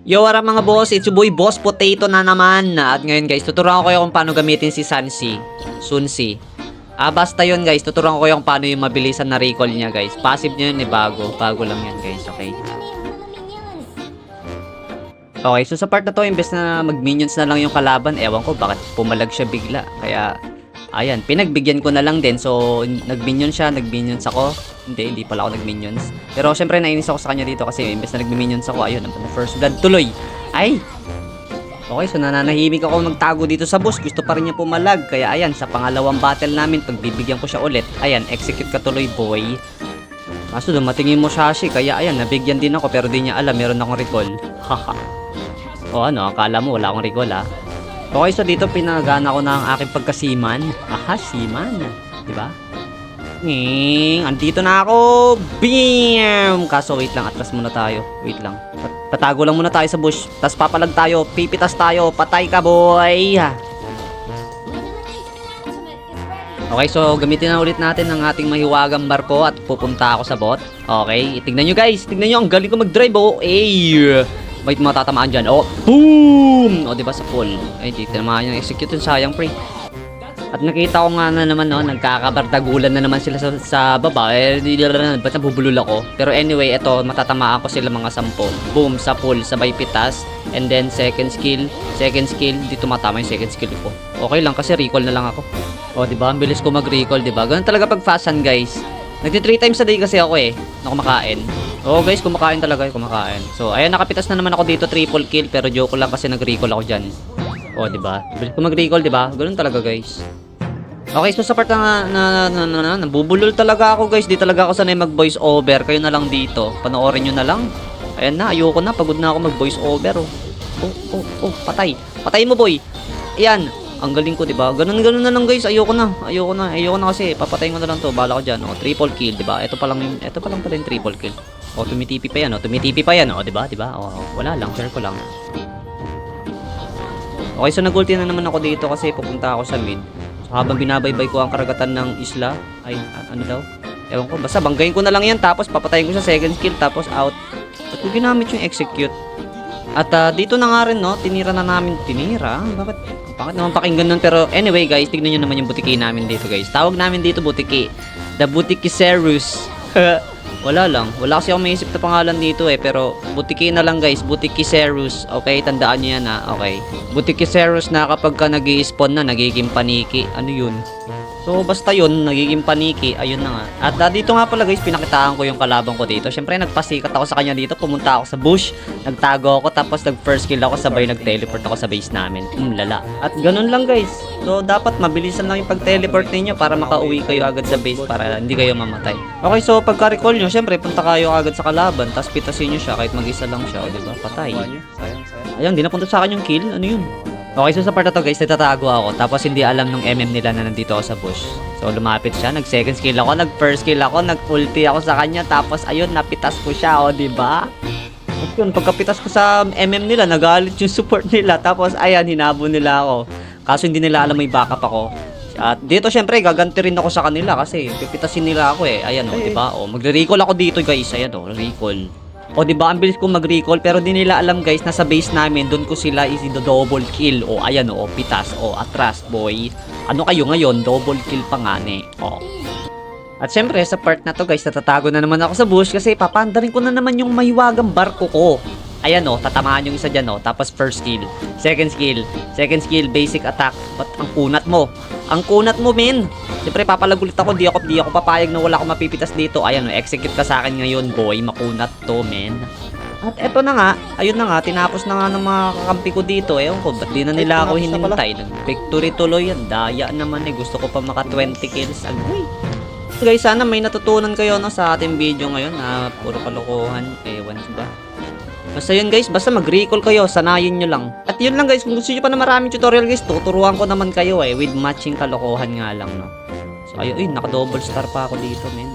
Yo, wala mga boss, it's your boy Boss Potato na naman. At ngayon guys, tuturuan ko kayo kung paano gamitin si Sunsi. Basta yun guys, tuturuan ko kayo kung paano yung mabilisan na recall niya guys. Passive niya yun bago lang yan guys, okay? Okay, so sa part na to, imbes na mag-minions na lang yung kalaban, ewan ko bakit pumalag siya bigla. Kaya, ayan, pinagbigyan ko na lang din. So, nag-minions siya, nag-minions ako. Hindi pala ako nag-minions. Pero syempre nainis ako sa kanya dito kasi imbes na nag-minions ako, ayun, na first blood tuloy. Ay! Okay, so nananahimik ako magtago dito sa boss. Gusto pa rin niya pumalag. Kaya ayan, sa pangalawang battle namin, pagbibigyan ko siya ulit. Ayan, execute ka tuloy boy. Kaso dumating yung Musashi, kaya ayan, nabigyan din ako pero di niya alam, meron akong recall. Haha. O ano, akala mo wala akong recall ha? Okay, so dito pinagana ko na ang aking pagkasiman. Aha, siman. Diba? Andito na ako. Bam! Kaso wait lang, atras muna tayo. Wait lang. Tatago lang muna tayo sa bush. Tapos papalag tayo, pipitas tayo. Patay ka boy! Okay, so gamitin na ulit natin ang ating mahiwagang barko at pupunta ako sa bot. Okay, tignan nyo guys. Tignan nyo, ang galing ko mag-drive oh. May matatamaan dyan. Oh, boom! O, diba sa pool? Ay, di tinamaan yung execute yun. Sayang, pre. At nakita ko nga na naman, no, nagkakabardagulan na naman sila sa baba. Ba't nabubulol ako? Pero anyway, ito, matatamaan ko sila mga 10. Boom, sa pool, sabay pitas. And then, second skill, di tumatama yung second skill ko. Okay lang, kasi recall na lang ako. O, diba? Ang bilis ko mag-recall, diba? Ganun talaga pag fastan, guys. Nagti 3 times a day kasi ako na kumakain. Oo guys, kumakain talaga, kumakain. So, ayan, nakapitas na naman ako dito, triple kill. Pero joke lang kasi nag-recall ako dyan. O, diba? Kung mag-recall, diba? Ganun talaga, guys. Okay, so sa part na nabubulol talaga ako, guys. Di talaga ako sanay mag-voice over. Kayo na lang dito. Panoorin nyo na lang. Ayan na, ayoko na. Pagod na ako mag-voice over, oh. Patay. Patay mo, boy. Ayan. Ang galing ko, diba? Ganun na lang, guys. Ayoko na kasi papatayin ko na lang to. Bala ko dyan. O, triple kill, diba? Ito pa lang pala yung triple kill. O, tumitipi pa yan. O, diba? O, wala lang. Share ko lang. Okay, so nag-ulti na naman ako dito kasi pupunta ako sa mid. So, habang binabaybay ko ang karagatan ng isla, ay, ano daw? Ewan ko. Basta banggayin ko na lang yan. Tapos papatayin ko sa second kill. Tapos out. At ko ginamit yung execute. At dito na nga rin, no? Tinira na namin. Tinira? Bakit naman pakinggan nun? Pero anyway, guys, tignan nyo naman yung butiki namin dito, guys. Tawag namin dito butiki. The Butikiserus. Wala lang. Wala kasi ako maisip na pangalan dito Pero butiki na lang, guys. Butikiserus. Okay, tandaan nyo yan okay. Butikiserus na kapag ka nag-i-spawn na, nagiging paniki. Ano yun? So, basta yun, nagiging paniki, ayun na nga. At dito nga pala guys, pinakitaan ko yung kalaban ko dito. Siyempre, nagpasikat ako sa kanya dito, pumunta ako sa bush, nagtago ako, tapos nag-first kill ako, sabay nag-teleport ako sa base namin. Lala. At ganun lang guys. So, dapat mabilisan lang yung pag-teleport ninyo para makauwi kayo agad sa base para hindi kayo mamatay. Okay, so pagka-recall nyo, siyempre, punta kayo agad sa kalaban, tapos pitasin nyo siya kahit mag-isa lang siya, diba? Patay. Ayun, di napunta sa akin yung kill. Ano yun? Okay, so sa part na to guys, nagtatago ako. Tapos hindi alam nung MM nila na nandito ako sa bush. So lumapit siya, nag-second skill ako, nag-first skill ako, nag-ulti ako sa kanya. Tapos ayun, napitas ko siya, diba? At yun, pagkapitas ko sa MM nila, nagalit yung support nila. Tapos ayan, hinabo nila ako. Kaso hindi nila alam may backup ako. At dito syempre, gaganti rin ako sa kanila kasi pipitasin nila ako Ayan diba? Magre-recall ako dito guys. Ayan recall. O diba, ang bilis ko mag-recall pero di nila alam guys, nasa base namin, doon ko sila double kill. O ayan pitas. Atras boy. Ano kayo ngayon? Double kill pa nga At syempre sa part na to guys, natatago na naman ako sa bush kasi papandarin ko na naman yung mahiwagang barko ko. Ayan tatamaan yung isa dyan tapos first skill, second skill, basic attack. Ba't ang kunat mo? Ang kunat mo, men. Siyempre papalagulit ako, di ako papayag na wala akong mapipitas dito. Ayan execute ka sa akin ngayon, boy. Makunat to, men. At eto na nga, ayun na nga, tinapos na nga ng mga kakampi ko dito. Ewan ko, ba't di na nila ako hinintay? Nag-victory tuloy yan. Daya naman gusto ko pa maka 20 kills. Agoy. Guys, sana may natutunan kayo sa ating video ngayon na puro kalokohan. Ewan ba? Basta yun guys, basta mag-recall kayo, sanayin nyo lang. At yun lang guys, kung gusto nyo pa na maraming tutorial guys, tuturuan ko naman kayo with matching kalokohan nga lang So ayun, naka double star pa ako dito men.